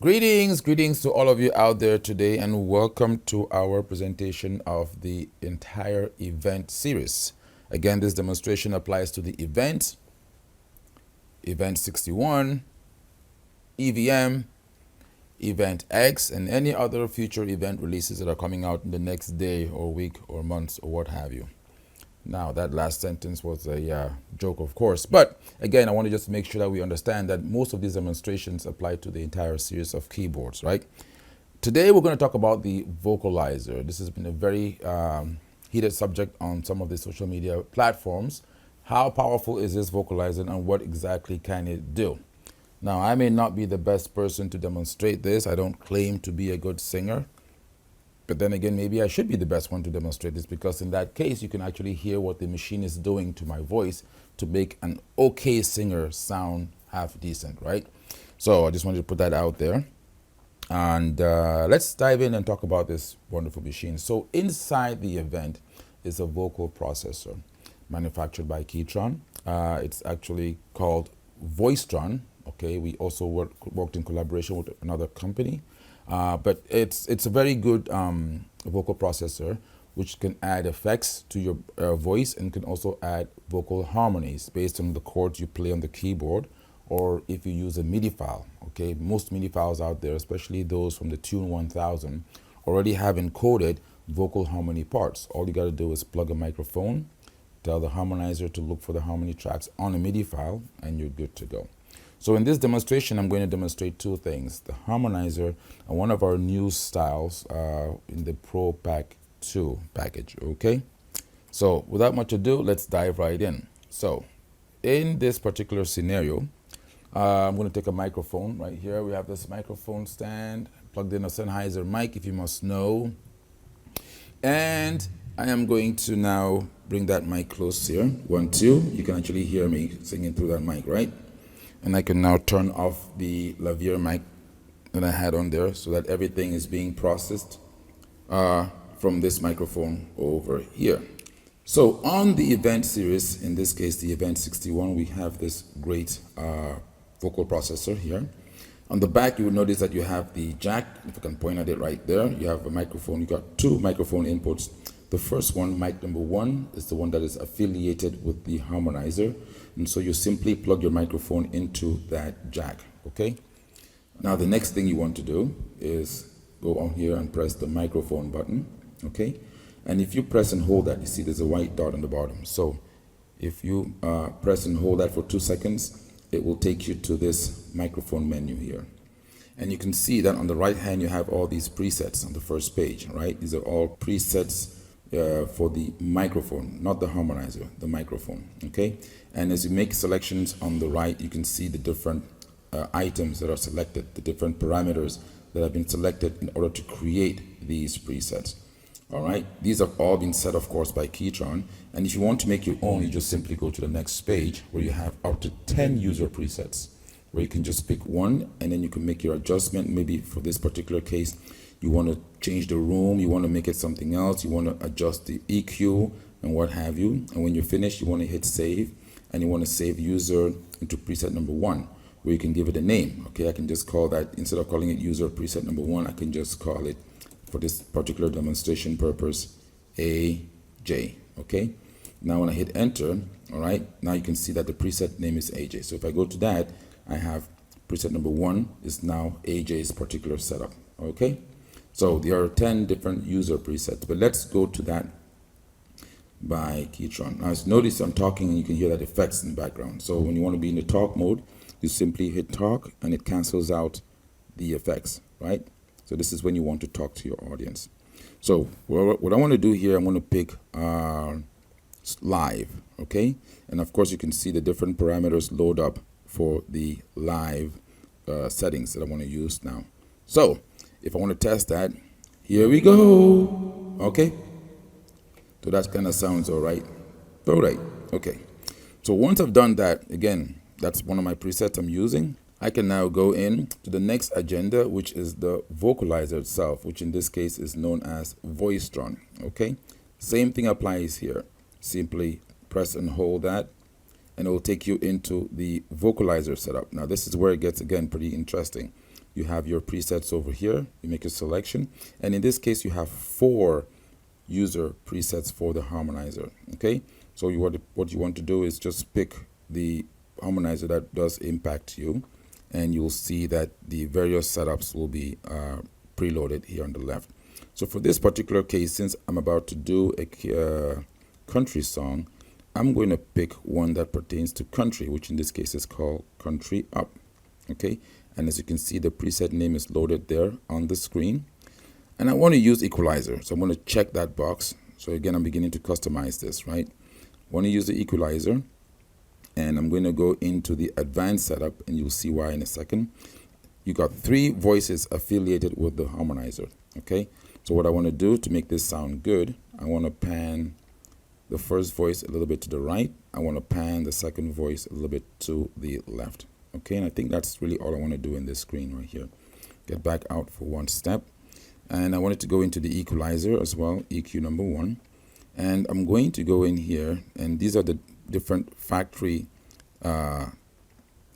Greetings to all of you out there today, and welcome to our presentation of the entire event series. Again, this demonstration applies to the event 61, EVM, Event X, and any other future event releases that are coming out in the next day or week or months or what have you. Now, that last sentence was a joke, of course. But again, I want to just make sure that we understand that most of these demonstrations apply to the entire series of keyboards, right? Today, we're going to talk about the vocalizer. This has been a very heated subject on some of the social media platforms. How powerful is this vocalizer and what exactly can it do? Now, I may not be the best person to demonstrate this. I don't claim to be a good singer. But then again, maybe I should be the best one to demonstrate this, because in that case, you can actually hear what the machine is doing to my voice to make an okay singer sound half decent, right? So I just wanted to put that out there. And let's dive in and talk about this wonderful machine. So inside the event is a vocal processor manufactured by KETRON. It's actually called VoiceTron. Okay, we also worked in collaboration with another company. But it's a very good vocal processor, which can add effects to your voice and can also add vocal harmonies based on the chords you play on the keyboard, or if you use a MIDI file. Okay, most MIDI files out there, especially those from the Tune 1000, already have encoded vocal harmony parts. All you got to do is plug a microphone, tell the harmonizer to look for the harmony tracks on a MIDI file, and you're good to go. So in this demonstration, I'm going to demonstrate two things: the harmonizer and one of our new styles in the Pro Pack 2 package, okay? So without much ado, let's dive right in. So in this particular scenario, I'm going to take a microphone right here. We have this microphone stand, plugged in a Sennheiser mic, if you must know. And I am going to now bring that mic close here. 1, 2, you can actually hear me singing through that mic, right? And I can now turn off the lavalier mic that I had on there so that everything is being processed from this microphone over here. So on the event series, in this case, the event 61, we have this great vocal processor here. On the back, you will notice that you have the jack. If I can point at it right there, you have a microphone. You got two microphone inputs. The first one, mic number 1, is the one that is affiliated with the harmonizer. And so you simply plug your microphone into that jack, okay? Now the next thing you want to do is go on here and press the microphone button, okay? And if you press and hold that, you see there's a white dot on the bottom. So if you press and hold that for 2 seconds, it will take you to this microphone menu here. And you can see that on the right hand, you have all these presets on the first page, right? These are all presets for the microphone, not the harmonizer, the microphone, okay? And as you make selections on the right, you can see the different items that are selected, the different parameters that have been selected in order to create these presets. All right, these have all been set, of course, by KETRON. And if you want to make your own, you just simply go to the next page where you have up to 10 user presets, where you can just pick one and then you can make your adjustment. Maybe for this particular case, you want to change the room, you want to make it something else, you want to adjust the EQ and what have you. And when you're finished, you want to hit save, and you want to save user into preset number 1, where you can give it a name. Okay, I can just call that, instead of calling it user preset number 1, I can just call it, for this particular demonstration purpose, AJ. Okay, now when I hit enter, all right, now you can see that the preset name is AJ. So if I go to that, I have preset number 1 is now AJ's particular setup. Okay, so there are 10 different user presets, but let's go to that by KETRON. Now notice I'm talking and you can hear that effects in the background. So when you want to be in the talk mode, you simply hit talk and it cancels out the effects, right? So this is when you want to talk to your audience. So what I want to do here, I'm going to pick live, okay? And of course you can see the different parameters load up for the live settings that I want to use now. So if I want to test that, here we go, okay? So that kind of sounds all right. All right, okay. So once I've done that, again, that's one of my presets I'm using. I can now go in to the next agenda, which is the vocalizer itself, which in this case is known as VoiceTron, okay? Same thing applies here. Simply press and hold that, and it will take you into the vocalizer setup. Now, this is where it gets, again, pretty interesting. you have your presets over here. You make a selection, and in this case, you have 4 user presets for the harmonizer. Okay, so what you want to do is just pick the harmonizer that does impact you, and you'll see that the various setups will be preloaded here on the left. So for this particular case, since I'm about to do a country song, I'm going to pick one that pertains to country, which in this case is called Country Up. Okay, and as you can see, the preset name is loaded there on the screen. And I want to use equalizer, so I'm going to check that box. So again, I'm beginning to customize this, right? I want to use the equalizer, and I'm going to go into the advanced setup, and you'll see why in a second. You got 3 voices affiliated with the harmonizer. Okay, so what I want to do to make this sound good, I want to pan the first voice a little bit to the right. I want to pan the second voice a little bit to the left. Okay, and I think that's really all I want to do in this screen right here. Get back out for one step. And I wanted to go into the equalizer as well, EQ number 1. And I'm going to go in here, and these are the different factory EQ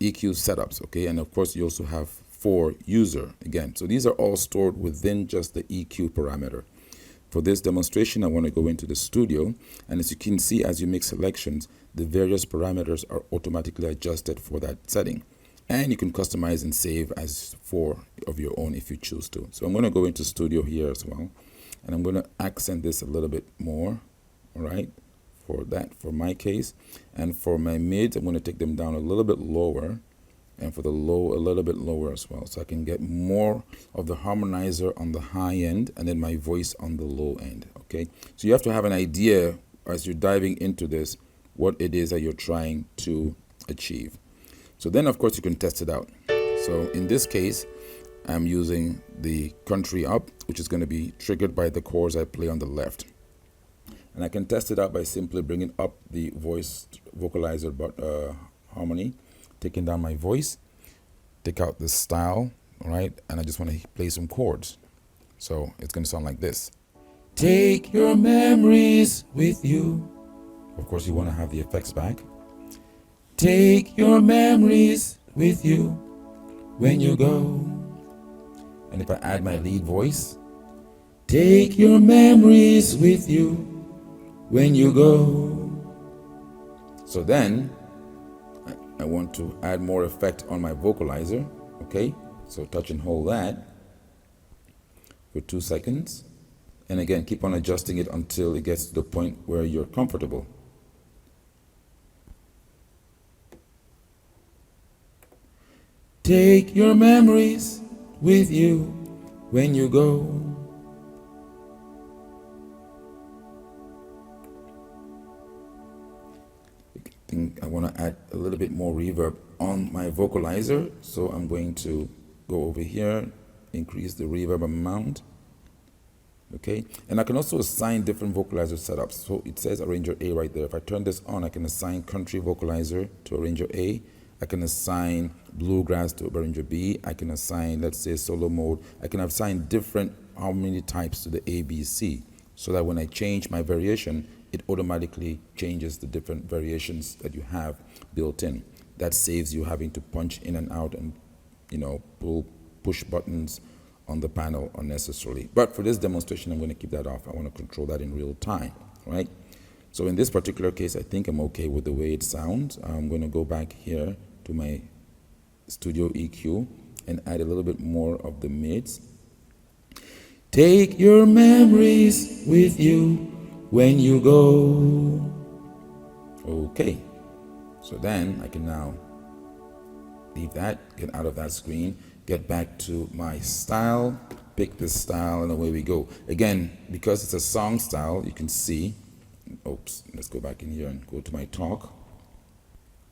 setups, okay? And of course, you also have 4 user again. So these are all stored within just the EQ parameter. For this demonstration, I want to go into the studio, and as you can see, as you make selections, the various parameters are automatically adjusted for that setting. And you can customize and save as 4 of your own if you choose to. So I'm going to go into studio here as well, and I'm going to accent this a little bit more, all right, for my case. And for my mids, I'm going to take them down a little bit lower, and for the low, a little bit lower as well, so I can get more of the harmonizer on the high end and then my voice on the low end. Okay, so you have to have an idea as you're diving into this what it is that you're trying to achieve. So then, of course, you can test it out. So in this case, I'm using the Country Up, which is going to be triggered by the chords I play on the left. And I can test it out by simply bringing up the voice vocalizer harmony, taking down my voice, take out the style, all right? And I just want to play some chords. So it's going to sound like this. Take your memories with you. Of course, you want to have the effects back. Take your memories with you when you go. And if I add my lead voice, take your memories with you when you go. So then I want to add more effect on my vocalizer. Okay, so touch and hold that for 2 seconds. And again, keep on adjusting it until it gets to the point where you're comfortable. Take your memories with you when you go. I think I want to add a little bit more reverb on my vocalizer, so I'm going to go over here, increase the reverb amount. Okay, and I can also assign different vocalizer setups. So it says Arranger A right there. If I turn this on, I can assign Country Vocalizer to Arranger A. I can assign Bluegrass to Arranger B. I can assign, let's say, Solo Mode. I can assign different harmony types to the A, B, C, so that when I change my variation, it automatically changes the different variations that you have built in. That saves you having to punch in and out and, push buttons on the panel unnecessarily. But for this demonstration, I'm going to keep that off. I want to control that in real time, right? So in this particular case, I think I'm okay with the way it sounds. I'm going to go back here to my studio EQ and add a little bit more of the mids. Take your memories with you when you go. Okay, so then I can now leave that, get out of that screen, get back to my style, pick this style, and away we go. Again, because it's a song style, you can see, oops, let's go back in here and go to my talk.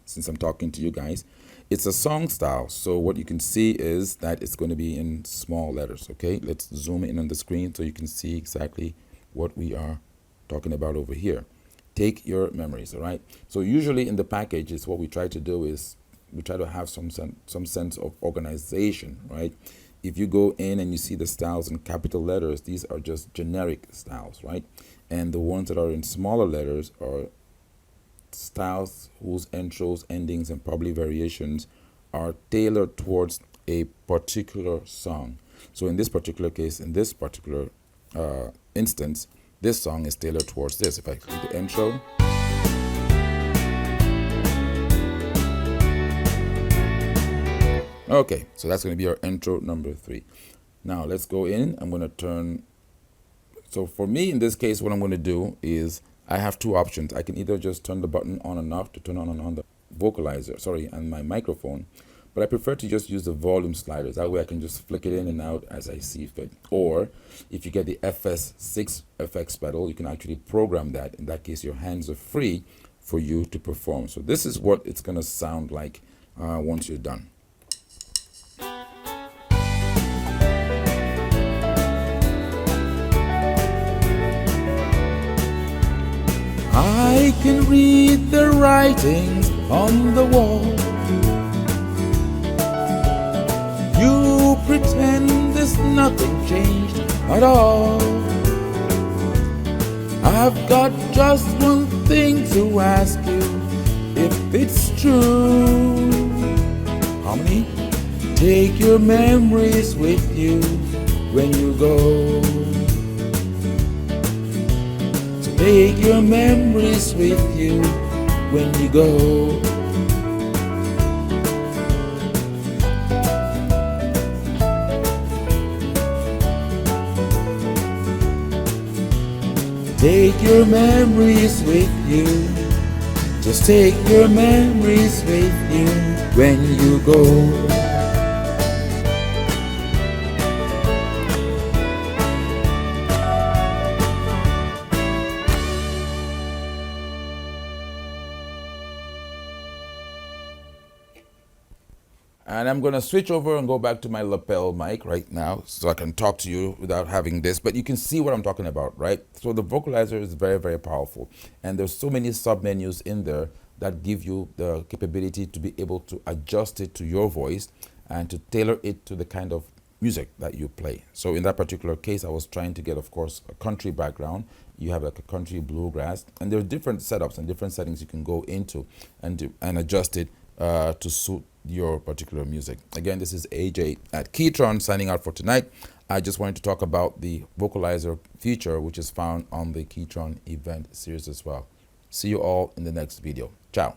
Since I'm talking to you guys, it's a song style, so what you can see is that it's going to be in small letters. Okay, let's zoom in on the screen so you can see exactly what we are talking about over here. Take your memories. All right, so usually in the packages, what we try to do is we try to have some sense of organization, right? If you go in and you see the styles in capital letters, these are just generic styles, right? And the ones that are in smaller letters are styles whose intros, endings, and probably variations are tailored towards a particular song. So in this particular case, in this particular instance, this song is tailored towards this. If I click the intro, okay, so that's going to be our intro number 3. Now let's go in. I'm going to turn. So for me, in this case, what I'm going to do is I have two options. I can either just turn the button on and off to turn on and on the vocalizer, sorry, and my microphone, but I prefer to just use the volume sliders. That way I can just flick it in and out as I see fit. Or if you get the FS6 FX pedal, you can actually program that. In that case, your hands are free for you to perform. So this is what it's going to sound like once you're done. I can read the writings on the wall. You pretend there's nothing changed at all. I've got just one thing to ask you, if it's true. Harmony, take your memories with you when you go. Take your memories with you when you go. Take your memories with you. Just take your memories with you when you go. And I'm going to switch over and go back to my lapel mic right now so I can talk to you without having this. But you can see what I'm talking about, right? So the vocalizer is very, very powerful. And there's so many sub-menus in there that give you the capability to be able to adjust it to your voice and to tailor it to the kind of music that you play. So in that particular case, I was trying to get, of course, a country background. You have like a country bluegrass. And there are different setups and different settings you can go into and adjust it to suit your particular music. Again, this is AJ at KETRON signing out for tonight. I just wanted to talk about the vocalizer feature, which is found on the KETRON event series as well. See you all in the next video. Ciao.